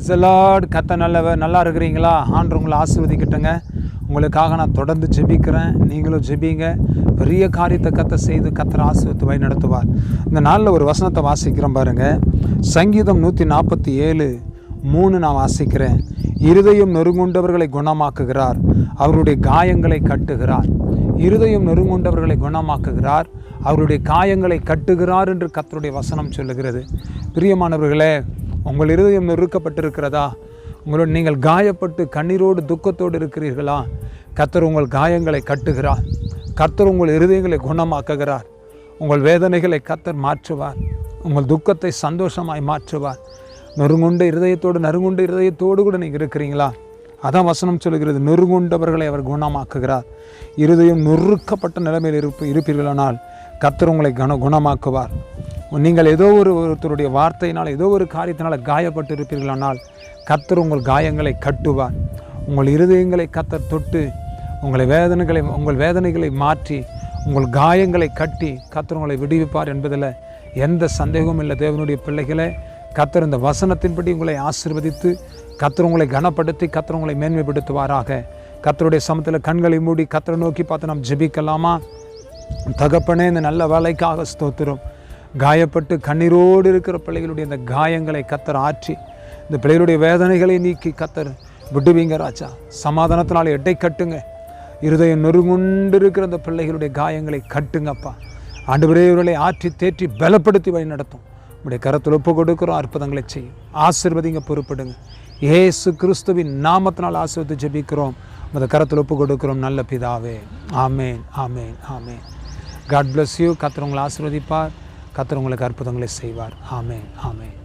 Praise the Lord. நல்லா இருக்கிறீங்களா? ஆண்டவர் உங்களை ஆசீர்வதிக்கட்டுங்க. உங்களுக்காக நான் தொடர்ந்து ஜெபிக்கிறேன். நீங்களும் ஜெபிங்க. பெரிய காரியத்தை கர்த்தர் செய்து கர்த்தர் ஆசீர்வதித்து வழி நடத்துவார். இந்த நாளில் ஒரு வசனத்தை வாசிக்கிறோம் பாருங்கள். சங்கீதம் 147:3 நான் வாசிக்கிறேன். இருதயம் நொறுங்குண்டவர்களை குணமாக்குகிறார், அவருடைய காயங்களை கட்டுகிறார். இருதயம் நொறுங்குண்டவர்களை குணமாக்குகிறார், அவருடைய காயங்களை கட்டுகிறார் என்று கர்த்தருடைய வசனம் சொல்லுகிறது. பிரியமானவர்களே, உங்கள் இருதயம் நொறுக்கப்பட்டிருக்கிறதா? நீங்கள் காயப்பட்டு கண்ணீரோடு துக்கத்தோடு இருக்கிறீர்களா? கர்த்தர் உங்கள் காயங்களை கட்டுகிறார். கர்த்தர் உங்கள் இருதயங்களை குணமாக்குகிறார். உங்கள் வேதனைகளை கர்த்தர் மாற்றுவார். உங்கள் துக்கத்தை சந்தோஷமாய் மாற்றுவார். நொறுங்குண்ட இருதயத்தோடு கூட நீங்கள் இருக்கிறீங்களா? அதான் வசனம் சொல்லுகிறது, நொறுங்குண்டவர்களை அவர் குணமாக்குகிறார். இருதயம் நொறுக்கப்பட்ட நிலைமையில் இருப்பீர்களானால் கர்த்தர் உங்களை குணமாக்குவார். நீங்கள் ஏதோ ஒருத்தருடைய வார்த்தையினால், ஏதோ ஒரு காரியத்தினால் காயப்பட்டு இருப்பீர்களானால் கர்த்தர் உங்கள் காயங்களை கட்டுவார். உங்கள் இருதயங்களை கர்த்தர் தொட்டு உங்கள் வேதனைகளை மாற்றி உங்கள் காயங்களை கட்டி கர்த்தர் உங்களை விடுவிப்பார் என்பதில் எந்த சந்தேகமும் இல்லை. தேவனுடைய பிள்ளைகளே, கர்த்தர் இந்த வசனத்தின்படி உங்களை ஆசீர்வதித்து கர்த்தர் உங்களை கனப்படுத்தி கர்த்தர் உங்களை மேன்மைப்படுத்துவாராக. கர்த்தருடைய சமத்தில் கண்களை மூடி கர்த்தரை நோக்கி பார்த்து நாம் ஜெபிக்கலாமா? தகப்பனே, இந்த நல்ல வேலைக்காக ஸ்தோத்திரம். காயப்பட்டு கண்ணீரோடு இருக்கிற பிள்ளைகளுடைய இந்த காயங்களை கர்த்தர் ஆற்றி இந்த பிள்ளைகளுடைய வேதனைகளை நீக்கி கர்த்தர் விடுவீங்க ராஜா. சமாதானத்தினால் எட்டை கட்டுங்க. இருதயம் நொறுங்குண்டு இருக்கிற இந்த பிள்ளைகளுடைய காயங்களை கட்டுங்கப்பா. ஆண்டவரே, இவர்களை ஆற்றி தேற்றி பலப்படுத்தி வழி நடத்தும். உடைய கரத்தில் ஒப்பு கொடுக்கிறோம். அற்புதங்களை செய்யும். ஆசீர்வதிங்க, பொறுப்படுங்க. இயேசு கிறிஸ்துவின் நாமத்தினால் ஆசீர்வதித்து ஜெபிக்கிறோம். அந்த கரத்தில் ஒப்பு கொடுக்கிறோம் நல்ல பிதாவே. ஆமேன், ஆமேன், ஆமேன். God bless you. கர்த்தர் உங்களை ஆசீர்வதிப்பார். கர்த்தர் உங்களுக்கு அற்புதங்களை செய்வார். ஆமேன், ஆமேன்.